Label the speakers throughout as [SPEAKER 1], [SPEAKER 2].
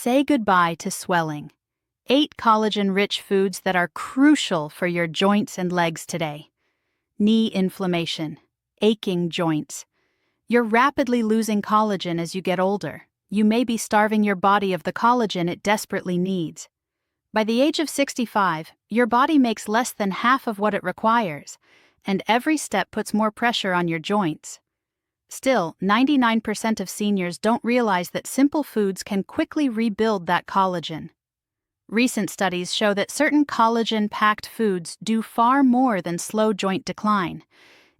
[SPEAKER 1] Say goodbye to swelling. 8 collagen-rich foods that are crucial for your joints and legs today. Knee inflammation, aching joints. You're rapidly losing collagen as you get older. You may be starving your body of the collagen it desperately needs. By the age of 65, your body makes less than half of what it requires, and every step puts more pressure on your joints. Still, 99% of seniors don't realize that simple foods can quickly rebuild that collagen. Recent studies show that certain collagen-packed foods do far more than slow joint decline.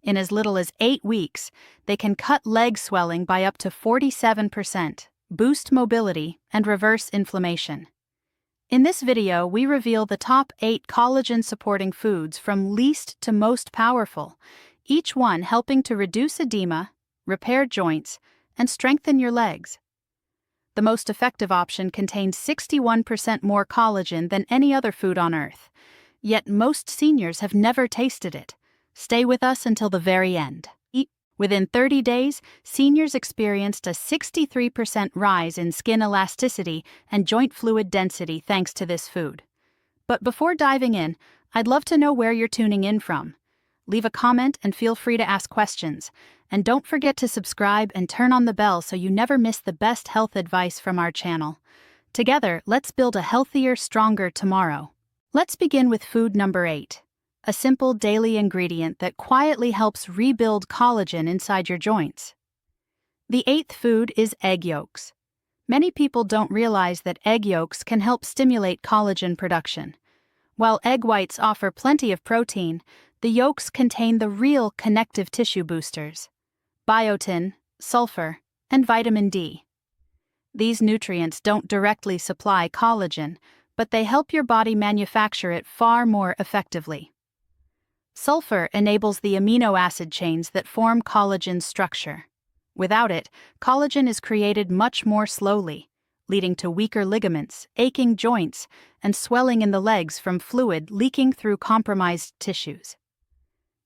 [SPEAKER 1] In as little as 8 weeks, they can cut leg swelling by up to 47%, boost mobility, and reverse inflammation. In this video, we reveal the top 8 collagen-supporting foods from least to most powerful, each one helping to reduce edema, repair joints, and strengthen your legs. The most effective option contains 61% more collagen than any other food on Earth, yet most seniors have never tasted it. Stay with us until the very end. Within 30 days, seniors experienced a 63% rise in skin elasticity and joint fluid density thanks to this food. But before diving in, I'd love to know where you're tuning in from. Leave a comment and feel free to ask questions. And don't forget to subscribe and turn on the bell so you never miss the best health advice from our channel. Together, let's build a healthier, stronger tomorrow. Let's begin with food number 8. A simple daily ingredient that quietly helps rebuild collagen inside your joints. The 8th food is egg yolks. Many people don't realize that egg yolks can help stimulate collagen production. While egg whites offer plenty of protein, the yolks contain the real connective tissue boosters: biotin, sulfur, and vitamin D. These nutrients don't directly supply collagen, but they help your body manufacture it far more effectively. Sulfur enables the amino acid chains that form collagen's structure. Without it, collagen is created much more slowly, leading to weaker ligaments, aching joints, and swelling in the legs from fluid leaking through compromised tissues.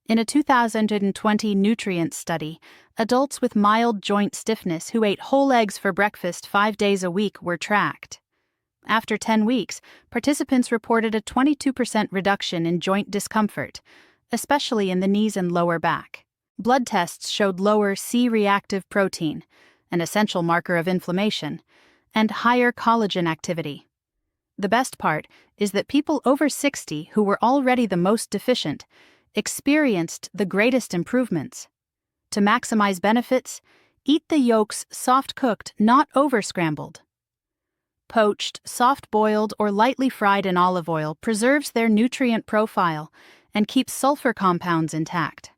[SPEAKER 1] In a 2020 nutrient study, adults with mild joint stiffness who ate whole eggs for breakfast 5 days a week were tracked. After 10 weeks, participants reported a 22% reduction in joint discomfort, especially in the knees and lower back. Blood tests showed lower C-reactive protein, an essential marker of inflammation, and higher collagen activity. The best part is that people over 60 who were already the most deficient experienced the greatest improvements. To maximize benefits, eat the yolks soft-cooked, not over-scrambled. Poached, soft-boiled, or lightly fried in olive oil preserves their nutrient profile and keeps sulfur compounds intact.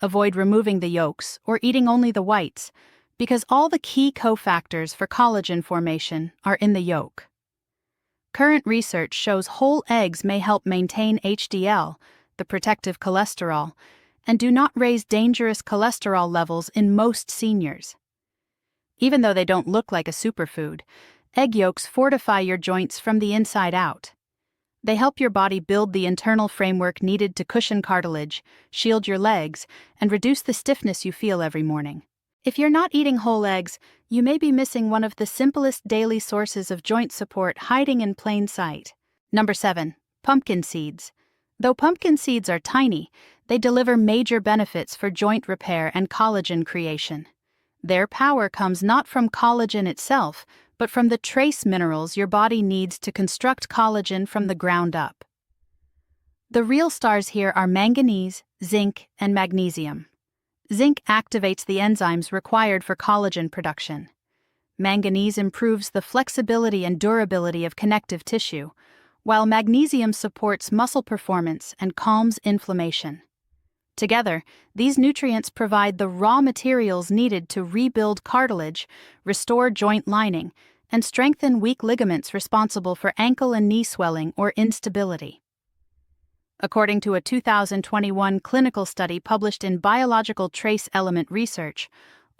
[SPEAKER 1] Avoid removing the yolks or eating only the whites, because all the key cofactors for collagen formation are in the yolk. Current research shows whole eggs may help maintain HDL, the protective cholesterol, and do not raise dangerous cholesterol levels in most seniors. Even though they don't look like a superfood, egg yolks fortify your joints from the inside out. They help your body build the internal framework needed to cushion cartilage, shield your legs, and reduce the stiffness you feel every morning. If you're not eating whole eggs, you may be missing one of the simplest daily sources of joint support hiding in plain sight. Number 7. Pumpkin seeds. Though pumpkin seeds are tiny, they deliver major benefits for joint repair and collagen creation. Their power comes not from collagen itself, but from the trace minerals your body needs to construct collagen from the ground up. The real stars here are manganese, zinc, and magnesium. Zinc activates the enzymes required for collagen production. Manganese improves the flexibility and durability of connective tissue, while magnesium supports muscle performance and calms inflammation. Together, these nutrients provide the raw materials needed to rebuild cartilage, restore joint lining, and strengthen weak ligaments responsible for ankle and knee swelling or instability. According to a 2021 clinical study published in Biological Trace Element Research,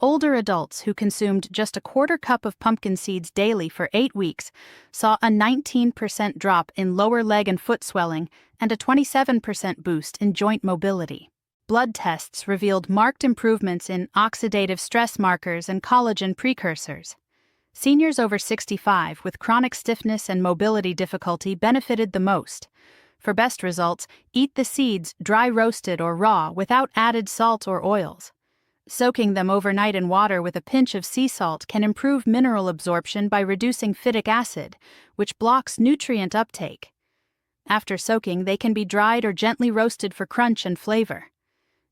[SPEAKER 1] older adults who consumed just a quarter cup of pumpkin seeds daily for 8 weeks saw a 19% drop in lower leg and foot swelling and a 27% boost in joint mobility. Blood tests revealed marked improvements in oxidative stress markers and collagen precursors. Seniors over 65 with chronic stiffness and mobility difficulty benefited the most. For best results, eat the seeds dry roasted or raw without added salt or oils. Soaking them overnight in water with a pinch of sea salt can improve mineral absorption by reducing phytic acid, which blocks nutrient uptake. After soaking, they can be dried or gently roasted for crunch and flavor.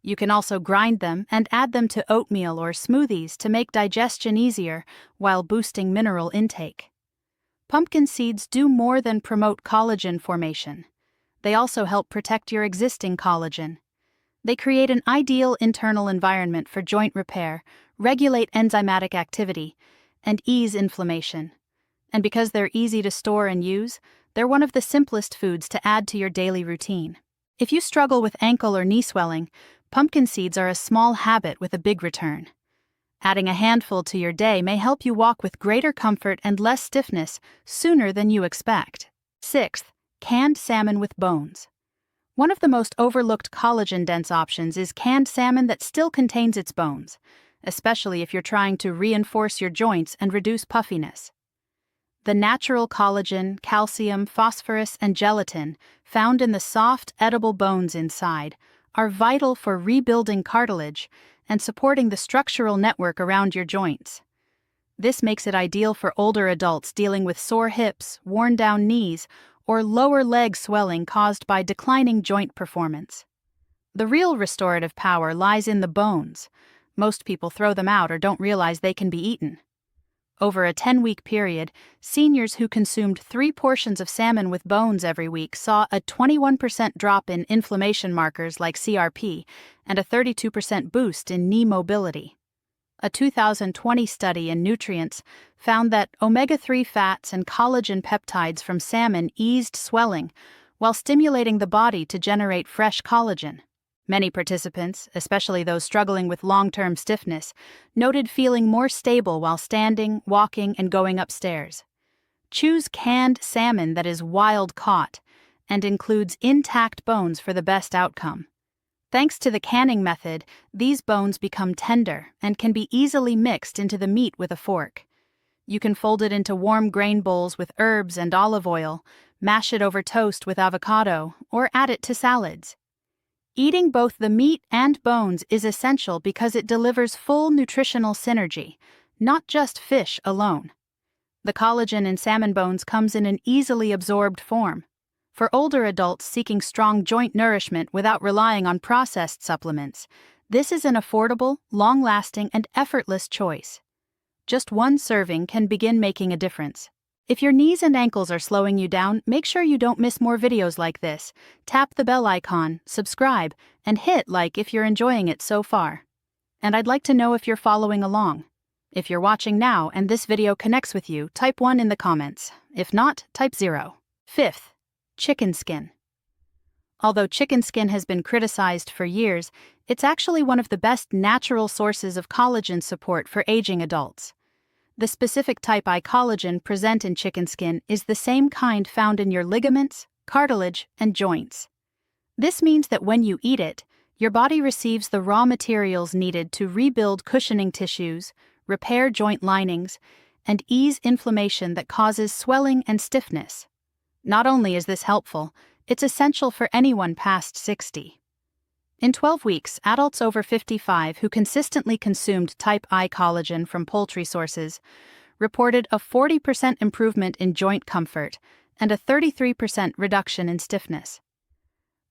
[SPEAKER 1] You can also grind them and add them to oatmeal or smoothies to make digestion easier while boosting mineral intake. Pumpkin seeds do more than promote collagen formation. They also help protect your existing collagen. They create an ideal internal environment for joint repair, regulate enzymatic activity, and ease inflammation. And because they're easy to store and use, they're one of the simplest foods to add to your daily routine. If you struggle with ankle or knee swelling, pumpkin seeds are a small habit with a big return. Adding a handful to your day may help you walk with greater comfort and less stiffness sooner than you expect. 6th, canned salmon with bones. One of the most overlooked collagen-dense options is canned salmon that still contains its bones, especially if you're trying to reinforce your joints and reduce puffiness. The natural collagen, calcium, phosphorus, and gelatin found in the soft, edible bones inside are vital for rebuilding cartilage and supporting the structural network around your joints. This makes it ideal for older adults dealing with sore hips, worn-down knees, or lower leg swelling caused by declining joint performance. The real restorative power lies in the bones. Most people throw them out or don't realize they can be eaten. Over a 10-week period, seniors who consumed 3 portions of salmon with bones every week saw a 21% drop in inflammation markers like CRP and a 32% boost in knee mobility. A 2020 study in Nutrients found that omega-3 fats and collagen peptides from salmon eased swelling while stimulating the body to generate fresh collagen. Many participants, especially those struggling with long-term stiffness, noted feeling more stable while standing, walking, and going upstairs. Choose canned salmon that is wild-caught and includes intact bones for the best outcome. Thanks to the canning method, these bones become tender and can be easily mixed into the meat with a fork. You can fold it into warm grain bowls with herbs and olive oil, mash it over toast with avocado, or add it to salads. Eating both the meat and bones is essential because it delivers full nutritional synergy, not just fish alone. The collagen in salmon bones comes in an easily absorbed form. For older adults seeking strong joint nourishment without relying on processed supplements, this is an affordable, long-lasting, and effortless choice. Just one serving can begin making a difference. If your knees and ankles are slowing you down, make sure you don't miss more videos like this. Tap the bell icon, subscribe, and hit like if you're enjoying it so far. And I'd like to know if you're following along. If you're watching now and this video connects with you, type 1 in the comments. If not, type 0. 5th, chicken skin. Although chicken skin has been criticized for years, it's actually one of the best natural sources of collagen support for aging adults. The specific type I collagen present in chicken skin is the same kind found in your ligaments, cartilage, and joints. This means that when you eat it, your body receives the raw materials needed to rebuild cushioning tissues, repair joint linings, and ease inflammation that causes swelling and stiffness. Not only is this helpful, it's essential for anyone past 60. In 12 weeks, adults over 55 who consistently consumed type I collagen from poultry sources reported a 40% improvement in joint comfort and a 33% reduction in stiffness.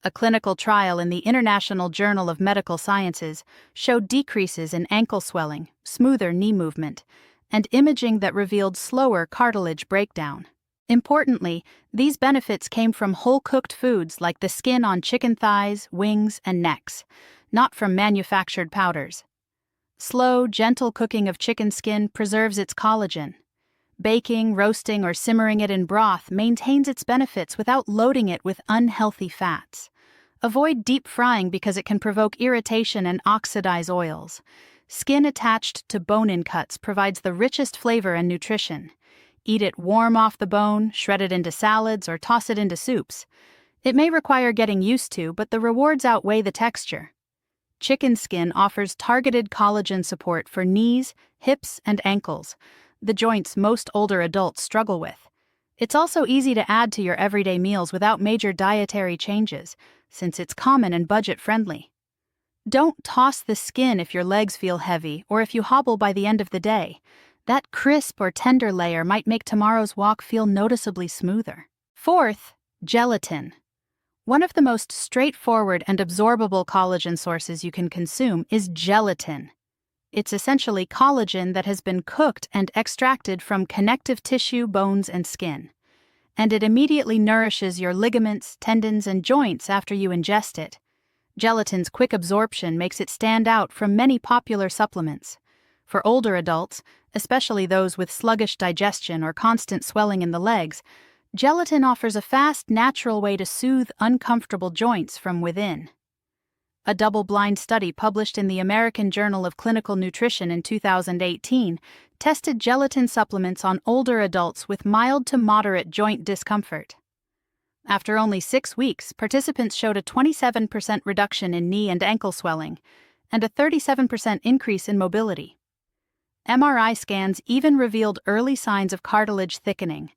[SPEAKER 1] A clinical trial in the International Journal of Medical Sciences showed decreases in ankle swelling, smoother knee movement, and imaging that revealed slower cartilage breakdown. Importantly, these benefits came from whole-cooked foods like the skin on chicken thighs, wings, and necks, not from manufactured powders. Slow, gentle cooking of chicken skin preserves its collagen. Baking, roasting, or simmering it in broth maintains its benefits without loading it with unhealthy fats. Avoid deep frying because it can provoke irritation and oxidize oils. Skin attached to bone-in cuts provides the richest flavor and nutrition. Eat it warm off the bone, shred it into salads, or toss it into soups. It may require getting used to, but the rewards outweigh the texture. Chicken skin offers targeted collagen support for knees, hips, and ankles, the joints most older adults struggle with. It's also easy to add to your everyday meals without major dietary changes, since it's common and budget-friendly. Don't toss the skin if your legs feel heavy or if you hobble by the end of the day. That crisp or tender layer might make tomorrow's walk feel noticeably smoother. Fourth, gelatin. One of the most straightforward and absorbable collagen sources you can consume is gelatin. It's essentially collagen that has been cooked and extracted from connective tissue, bones, and skin. And it immediately nourishes your ligaments, tendons, and joints after you ingest it. Gelatin's quick absorption makes it stand out from many popular supplements. For older adults, especially those with sluggish digestion or constant swelling in the legs, gelatin offers a fast, natural way to soothe uncomfortable joints from within. A double-blind study published in the American Journal of Clinical Nutrition in 2018 tested gelatin supplements on older adults with mild to moderate joint discomfort. After only 6 weeks, participants showed a 27% reduction in knee and ankle swelling and a 37% increase in mobility. MRI scans even revealed early signs of cartilage thickening,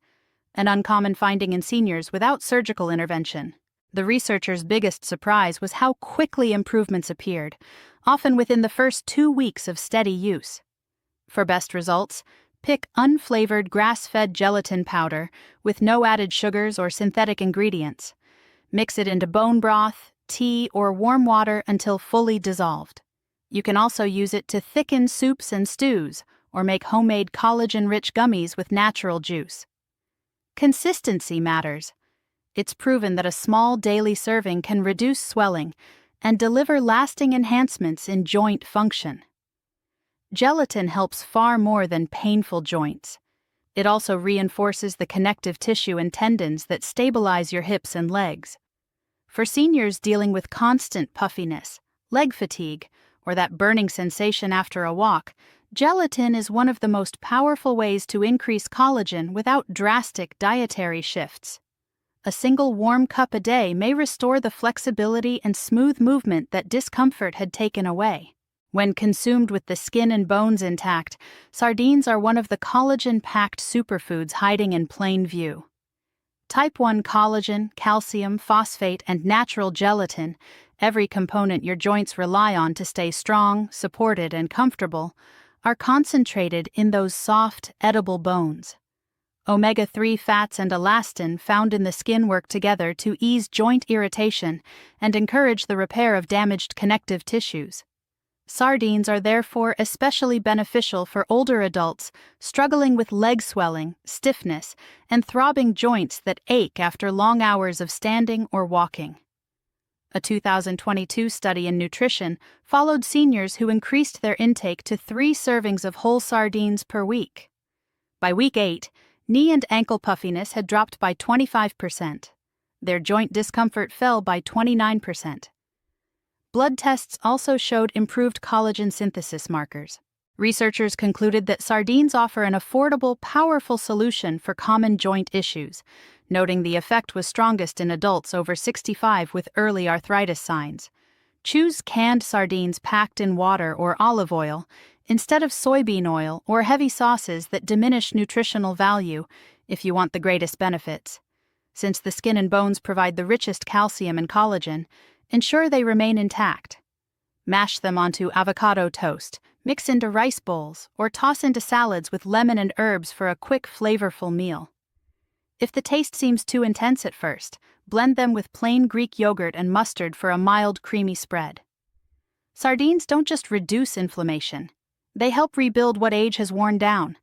[SPEAKER 1] an uncommon finding in seniors without surgical intervention. The researchers' biggest surprise was how quickly improvements appeared, often within the first 2 weeks of steady use. For best results, pick unflavored grass-fed gelatin powder with no added sugars or synthetic ingredients. Mix it into bone broth, tea, or warm water until fully dissolved. You can also use it to thicken soups and stews, or make homemade collagen-rich gummies with natural juice. Consistency matters. It's proven that a small daily serving can reduce swelling and deliver lasting enhancements in joint function. Gelatin helps far more than painful joints. It also reinforces the connective tissue and tendons that stabilize your hips and legs. For seniors dealing with constant puffiness, leg fatigue, or that burning sensation after a walk, gelatin is one of the most powerful ways to increase collagen without drastic dietary shifts. A single warm cup a day may restore the flexibility and smooth movement that discomfort had taken away. When consumed with the skin and bones intact, sardines are one of the collagen-packed superfoods hiding in plain view. Type 1 collagen, calcium, phosphate, and natural gelatin, every component your joints rely on to stay strong, supported, and comfortable, are concentrated in those soft, edible bones. Omega-3 fats and elastin found in the skin work together to ease joint irritation and encourage the repair of damaged connective tissues. Sardines are therefore especially beneficial for older adults struggling with leg swelling, stiffness, and throbbing joints that ache after long hours of standing or walking. A 2022 study in nutrition followed seniors who increased their intake to 3 servings of whole sardines per week. By week 8, knee and ankle puffiness had dropped by 25%. Their joint discomfort fell by 29%. Blood tests also showed improved collagen synthesis markers. Researchers concluded that sardines offer an affordable, powerful solution for common joint issues, noting the effect was strongest in adults over 65 with early arthritis signs. Choose canned sardines packed in water or olive oil instead of soybean oil or heavy sauces that diminish nutritional value if you want the greatest benefits. Since the skin and bones provide the richest calcium and collagen, ensure they remain intact. Mash them onto avocado toast, mix into rice bowls, or toss into salads with lemon and herbs for a quick, flavorful meal. If the taste seems too intense at first, blend them with plain Greek yogurt and mustard for a mild, creamy spread. Sardines don't just reduce inflammation. They help rebuild what age has worn down.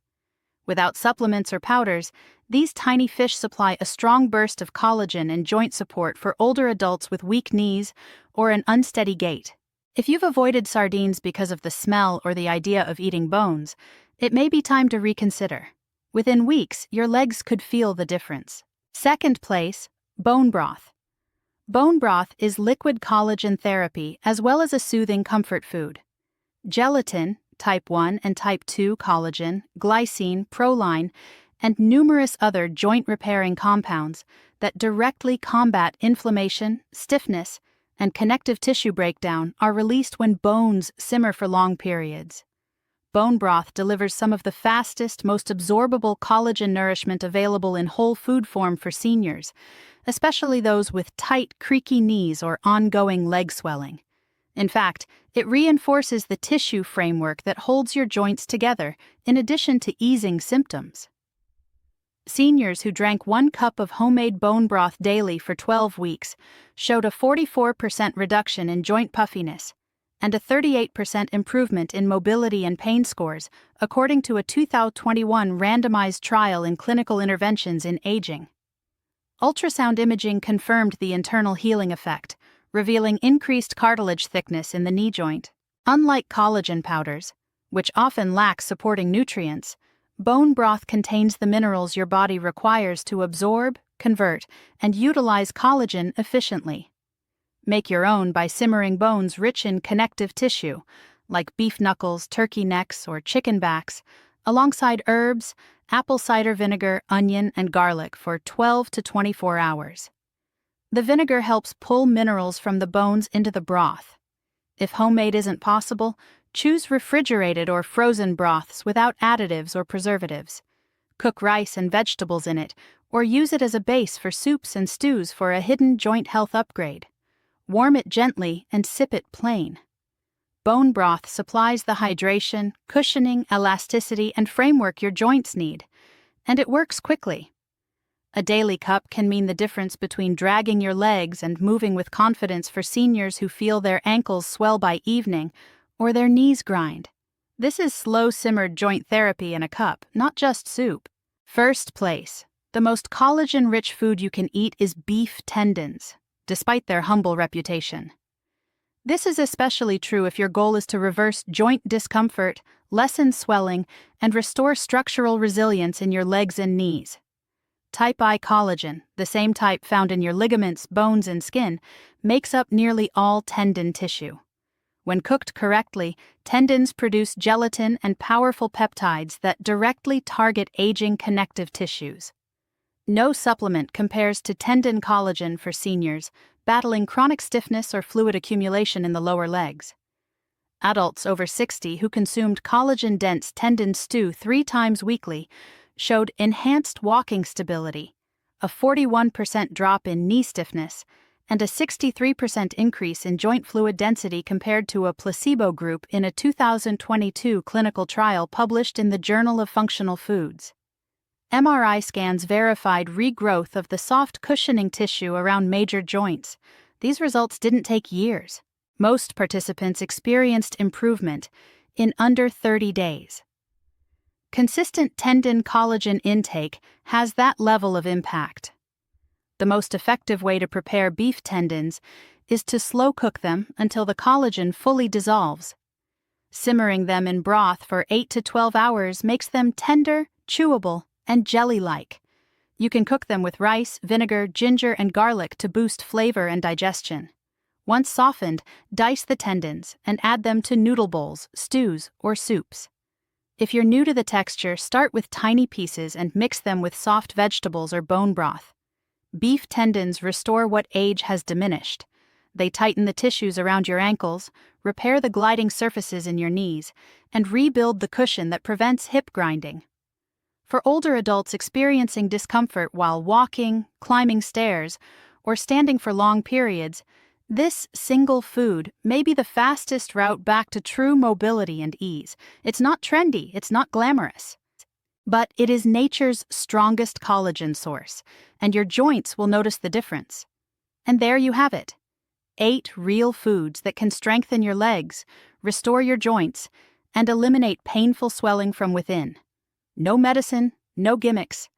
[SPEAKER 1] Without supplements or powders, these tiny fish supply a strong burst of collagen and joint support for older adults with weak knees or an unsteady gait. If you've avoided sardines because of the smell or the idea of eating bones, it may be time to reconsider. Within weeks, your legs could feel the difference. Second place, bone broth. Bone broth is liquid collagen therapy as well as a soothing comfort food. Gelatin, type 1 and type 2 collagen, glycine, proline, and numerous other joint-repairing compounds that directly combat inflammation, stiffness, and connective tissue breakdown are released when bones simmer for long periods. Bone broth delivers some of the fastest, most absorbable collagen nourishment available in whole food form for seniors, especially those with tight, creaky knees or ongoing leg swelling. In fact, it reinforces the tissue framework that holds your joints together, in addition to easing symptoms. Seniors who drank 1 cup of homemade bone broth daily for 12 weeks showed a 44% reduction in joint puffiness and a 38% improvement in mobility and pain scores, according to a 2021 randomized trial in clinical interventions in aging. Ultrasound imaging confirmed the internal healing effect, revealing increased cartilage thickness in the knee joint. Unlike collagen powders, which often lack supporting nutrients, bone broth contains the minerals your body requires to absorb, convert, and utilize collagen efficiently. Make your own by simmering bones rich in connective tissue, like beef knuckles, turkey necks, or chicken backs, alongside herbs, apple cider vinegar, onion, and garlic for 12 to 24 hours. The vinegar helps pull minerals from the bones into the broth. If homemade isn't possible, choose refrigerated or frozen broths without additives or preservatives. Cook rice and vegetables in it, or use it as a base for soups and stews for a hidden joint health upgrade. Warm it gently and sip it plain. Bone broth supplies the hydration, cushioning, elasticity, and framework your joints need, and it works quickly. A daily cup can mean the difference between dragging your legs and moving with confidence for seniors who feel their ankles swell by evening or their knees grind. This is slow-simmered joint therapy in a cup, not just soup. First place, the most collagen-rich food you can eat is beef tendons, despite their humble reputation. This is especially true if your goal is to reverse joint discomfort, lessen swelling, and restore structural resilience in your legs and knees. Type I collagen, the same type found in your ligaments, bones, and skin, makes up nearly all tendon tissue. When cooked correctly, tendons produce gelatin and powerful peptides that directly target aging connective tissues. No supplement compares to tendon collagen for seniors battling chronic stiffness or fluid accumulation in the lower legs. Adults over 60 who consumed collagen-dense tendon stew 3 times weekly showed enhanced walking stability, a 41% drop in knee stiffness, and a 63% increase in joint fluid density compared to a placebo group in a 2022 clinical trial published in the Journal of Functional Foods. MRI scans verified regrowth of the soft cushioning tissue around major joints. These results didn't take years. Most participants experienced improvement in under 30 days. Consistent tendon collagen intake has that level of impact. The most effective way to prepare beef tendons is to slow cook them until the collagen fully dissolves. Simmering them in broth for 8 to 12 hours makes them tender, chewable, and jelly-like. You can cook them with rice, vinegar, ginger, and garlic to boost flavor and digestion. Once softened, dice the tendons and add them to noodle bowls, stews, or soups. If you're new to the texture, start with tiny pieces and mix them with soft vegetables or bone broth. Beef tendons restore what age has diminished. They tighten the tissues around your ankles, repair the gliding surfaces in your knees, and rebuild the cushion that prevents hip grinding. For older adults experiencing discomfort while walking, climbing stairs, or standing for long periods, this single food may be the fastest route back to true mobility and ease. It's not trendy, it's not glamorous, but it is nature's strongest collagen source, and your joints will notice the difference. And there you have it. 8 real foods that can strengthen your legs, restore your joints, and eliminate painful swelling from within. No medicine, no gimmicks,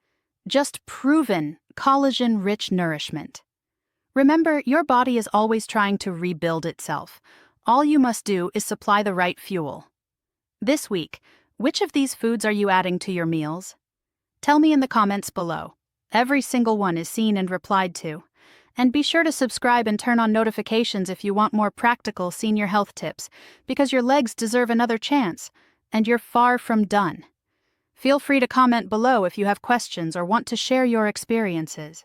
[SPEAKER 1] just proven collagen-rich nourishment. Remember, your body is always trying to rebuild itself. All you must do is supply the right fuel. This week, which of these foods are you adding to your meals? Tell me in the comments below. Every single one is seen and replied to. And be sure to subscribe and turn on notifications if you want more practical senior health tips, because your legs deserve another chance, and you're far from done. Feel free to comment below if you have questions or want to share your experiences.